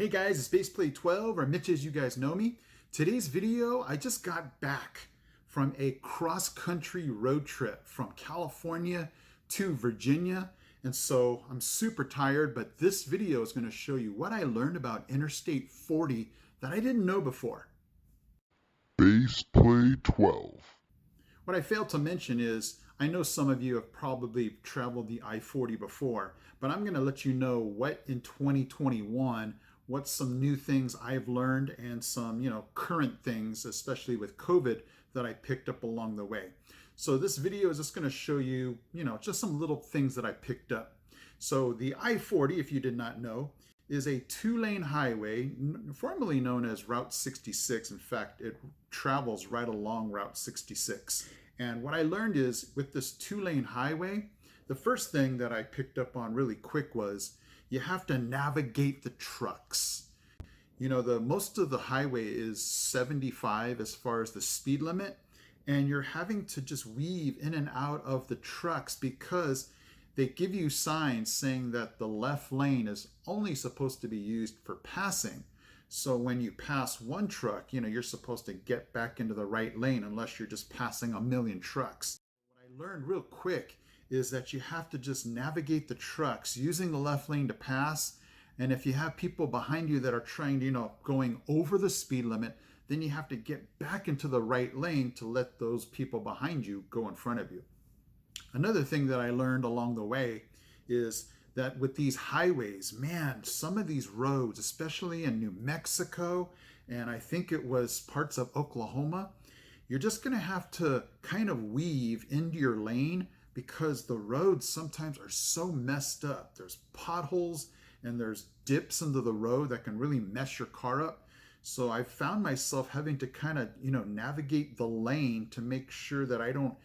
Hey guys, it's Baseplay 12 or Mitch as you guys know me. Today's video, I just got back from a cross-country road trip from California to Virginia. And so I'm super tired, but this video is going to show you what I learned about Interstate 40 that I didn't know before. Baseplay 12. What I failed to mention is, I know some of you have probably traveled the I-40 before, but I'm going to let you know what in 2021, what some new things I've learned and some, current things, especially with COVID, that I picked up along the way. So this video is just going to show you, just some little things that I picked up. So the I-40, if you did not know, is a two-lane highway, formerly known as Route 66. In fact, it travels right along Route 66. And what I learned is with this two-lane highway, the first thing that I picked up on really quick was you have to navigate the trucks. Most of the highway is 75 as far as the speed limit, and you're having to just weave in and out of the trucks because they give you signs saying that the left lane is only supposed to be used for passing. So when you pass one truck, you're supposed to get back into the right lane unless you're just passing a million trucks. What I learned real quick is that you have to just navigate the trucks using the left lane to pass. And if you have people behind you that are trying, going over the speed limit, then you have to get back into the right lane to let those people behind you go in front of you. Another thing that I learned along the way is that with these highways, man, some of these roads, especially in New Mexico, and I think it was parts of Oklahoma, you're just going to have to kind of weave into your lane because the roads sometimes are so messed up. There's potholes and there's dips into the road that can really mess your car up. So I found myself having to kind of, navigate the lane to make sure that I don't,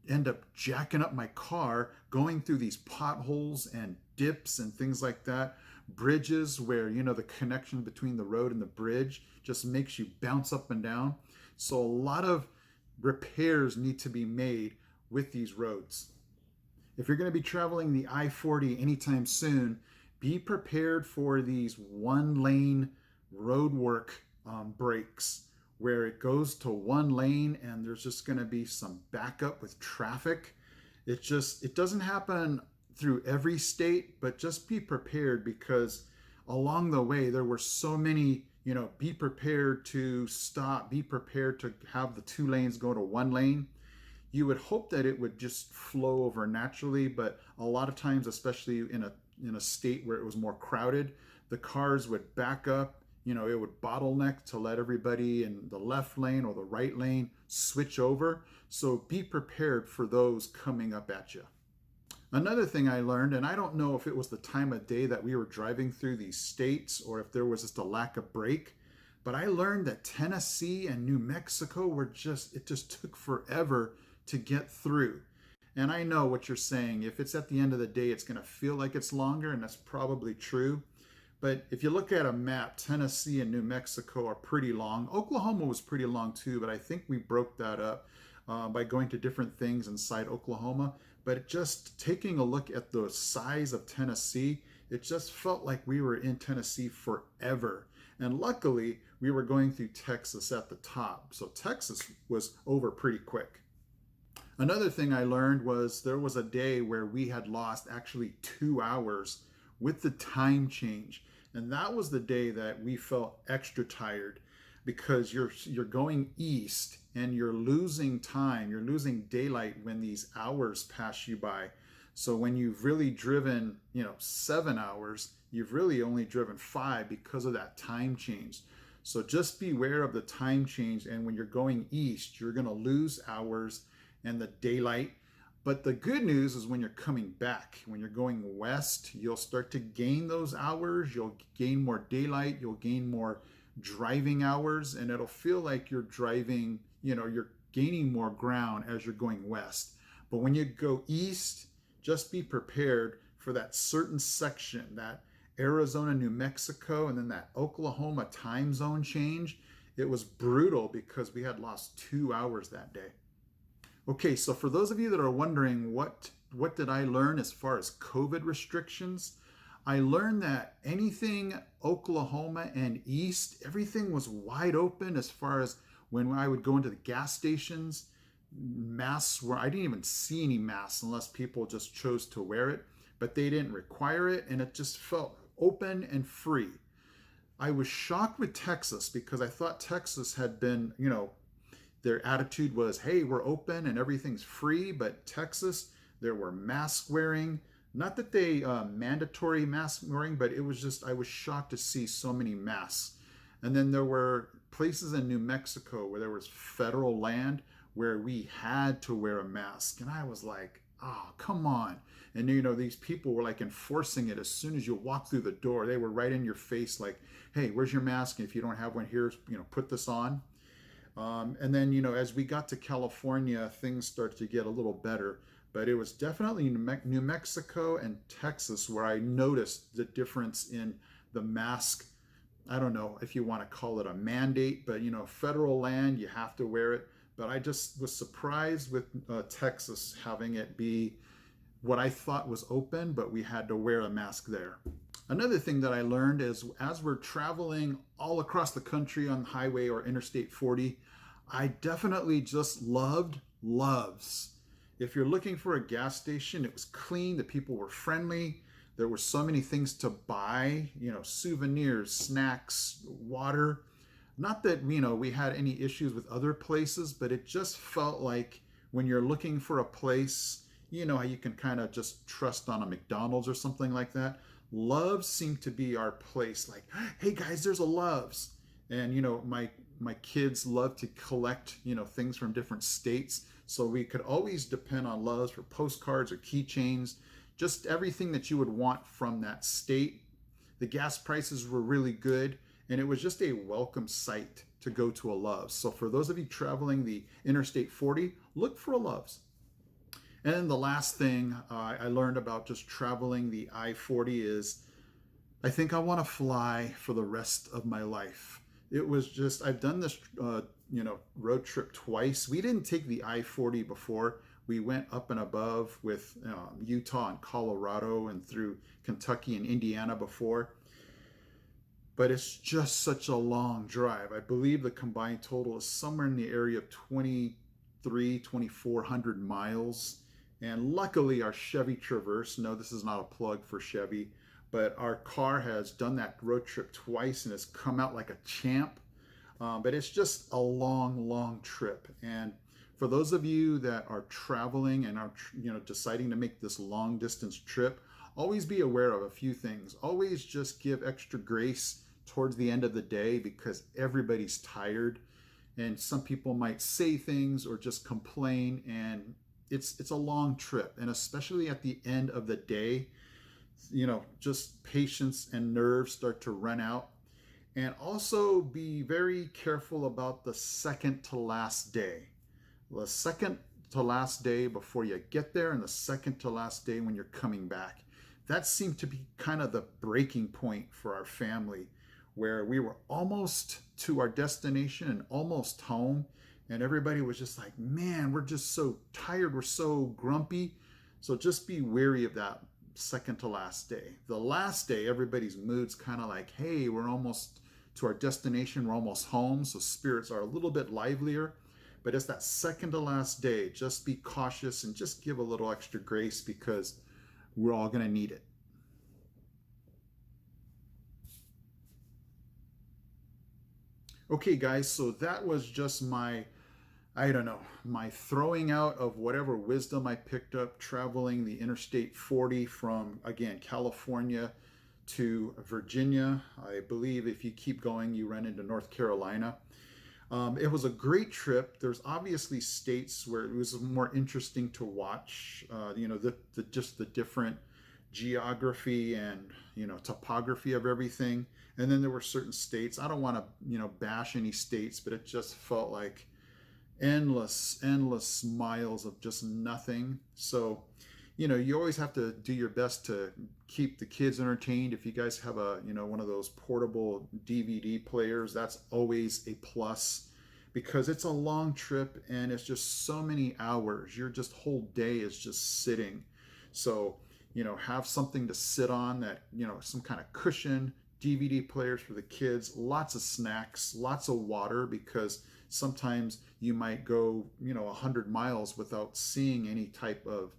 end up jacking up my car going through these potholes and dips and things like that. Bridges where, the connection between the road and the bridge just makes you bounce up and down. So a lot of repairs need to be made with these roads. If you're going to be traveling the I-40 anytime soon, be prepared for these one lane road work breaks where it goes to one lane and there's just going to be some backup with traffic. It doesn't happen through every state, but just be prepared because along the way there were so many, be prepared to stop, be prepared to have the two lanes go to one lane. You would hope that it would just flow over naturally, but a lot of times, especially in a state where it was more crowded, the cars would back up. It would bottleneck to let everybody in the left lane or the right lane switch over. So be prepared for those coming up at you. Another thing I learned, and I don't know if it was the time of day that we were driving through these states or if there was just a lack of brake, but I learned that Tennessee and New Mexico it just took forever to get through. And I know what you're saying. If it's at the end of the day, it's going to feel like it's longer, and that's probably true. But if you look at a map, Tennessee and New Mexico are pretty long. Oklahoma was pretty long too, but I think we broke that up by going to different things inside Oklahoma. But just taking a look at the size of Tennessee, it just felt like we were in Tennessee forever. And luckily, we were going through Texas at the top. So Texas was over pretty quick. Another thing I learned was there was a day where we had lost actually 2 hours with the time change. And that was the day that we felt extra tired because you're going east and you're losing time, you're losing daylight when these hours pass you by. So when you've really driven, 7 hours, you've really only driven 5 because of that time change. So just beware of the time change. And when you're going east, you're going to lose hours and the daylight. But the good news is when you're coming back, when you're going west, you'll start to gain those hours. You'll gain more daylight. You'll gain more driving hours. And it'll feel like you're driving, you're gaining more ground as you're going west. But when you go east, just be prepared for that certain section, that Arizona, New Mexico, and then that Oklahoma time zone change. It was brutal because we had lost 2 hours that day. Okay, so for those of you that are wondering what did I learn as far as COVID restrictions, I learned that anything Oklahoma and east, everything was wide open as far as when I would go into the gas stations. Masks were, I didn't even see any masks unless people just chose to wear it, but they didn't require it, and it just felt open and free. I was shocked with Texas because I thought Texas had been, their attitude was, hey, we're open and everything's free. But Texas, there were mask wearing. Not that they mandatory mask wearing, but it was just, I was shocked to see so many masks. And then there were places in New Mexico where there was federal land where we had to wear a mask. And I was like, oh, come on. And these people were like enforcing it as soon as you walk through the door. They were right in your face, like, hey, where's your mask? And if you don't have one here, put this on. And then, as we got to California, things started to get a little better. But it was definitely New Mexico and Texas where I noticed the difference in the mask. I don't know if you want to call it a mandate, but federal land, you have to wear it. But I just was surprised with Texas having it be what I thought was open, but we had to wear a mask there. Another thing that I learned is as we're traveling all across the country on the highway or Interstate 40, I definitely just loved Loves. If you're looking for a gas station, it was clean, the people were friendly, there were so many things to buy, souvenirs, snacks, water. Not that, we had any issues with other places, but it just felt like when you're looking for a place, how you can kind of just trust on a McDonald's or something like that. Loves seemed to be our place. Like, hey guys, there's a Loves. And, my kids love to collect, things from different states. So we could always depend on Loves for postcards or keychains, just everything that you would want from that state. The gas prices were really good, and it was just a welcome sight to go to a Loves. So for those of you traveling the Interstate 40, look for a Loves. And then the last thing I learned about just traveling the I-40 is I think I want to fly for the rest of my life. It was just, I've done this, road trip twice. We didn't take the I-40 before. We went up and above with Utah and Colorado and through Kentucky and Indiana before. But it's just such a long drive. I believe the combined total is somewhere in the area of 2,400 miles. And luckily our Chevy Traverse, no, this is not a plug for Chevy, but our car has done that road trip twice and has come out like a champ. But it's just a long, long trip. And for those of you that are traveling and are, deciding to make this long distance trip, always be aware of a few things. Always just give extra grace towards the end of the day because everybody's tired. And some people might say things or just complain, and it's a long trip. And especially at the end of the day, just patience and nerves start to run out. And also be very careful about the second to last day. The second to last day before you get there and the second to last day when you're coming back. That seemed to be kind of the breaking point for our family, where we were almost to our destination and almost home. And everybody was just like, man, we're just so tired. We're so grumpy. So just be wary of that second to last day. The last day, everybody's mood's kind of like, hey, we're almost to our destination. We're almost home. So spirits are a little bit livelier. But it's that second to last day. Just be cautious and just give a little extra grace because we're all going to need it. Okay, guys, so that was just my throwing out of whatever wisdom I picked up traveling the Interstate 40 from, again, California to Virginia. I believe if you keep going, you run into North Carolina. It was a great trip. There's obviously states where it was more interesting to watch, just the different geography and, topography of everything. And then there were certain states, I don't want to, bash any states, but it just felt like endless miles of just nothing. So, you always have to do your best to keep the kids entertained. If you guys have a, one of those portable DVD players, that's always a plus because it's a long trip and it's just so many hours. Your just whole day is just sitting. So, have something to sit on that, some kind of cushion, DVD players for the kids, lots of snacks, lots of water, because sometimes you might go, 100 miles without seeing any type of,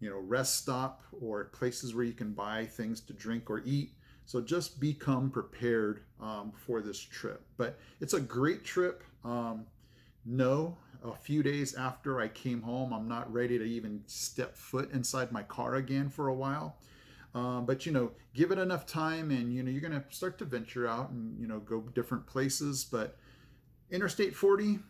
rest stop or places where you can buy things to drink or eat. So just become prepared for this trip. But it's a great trip. No, a few days after I came home, I'm not ready to even step foot inside my car again for a while. But give it enough time, and you're gonna start to venture out and go different places. But Interstate 40,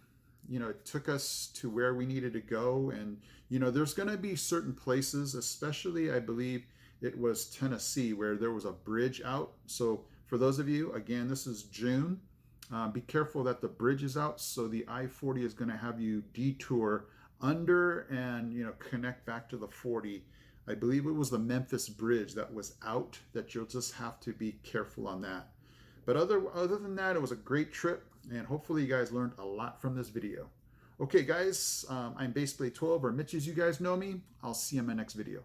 it took us to where we needed to go, and there's gonna be certain places, especially I believe it was Tennessee, where there was a bridge out. So for those of you, again, this is June. Be careful that the bridge is out. So the I-40 is going to have you detour under and connect back to the 40. I believe it was the Memphis bridge that was out, that you'll just have to be careful on that. But other than that, it was a great trip, and hopefully you guys learned a lot from this video. Okay, guys, I'm Baseplay 12, or Mitch as you guys know me. I'll see you in my next video.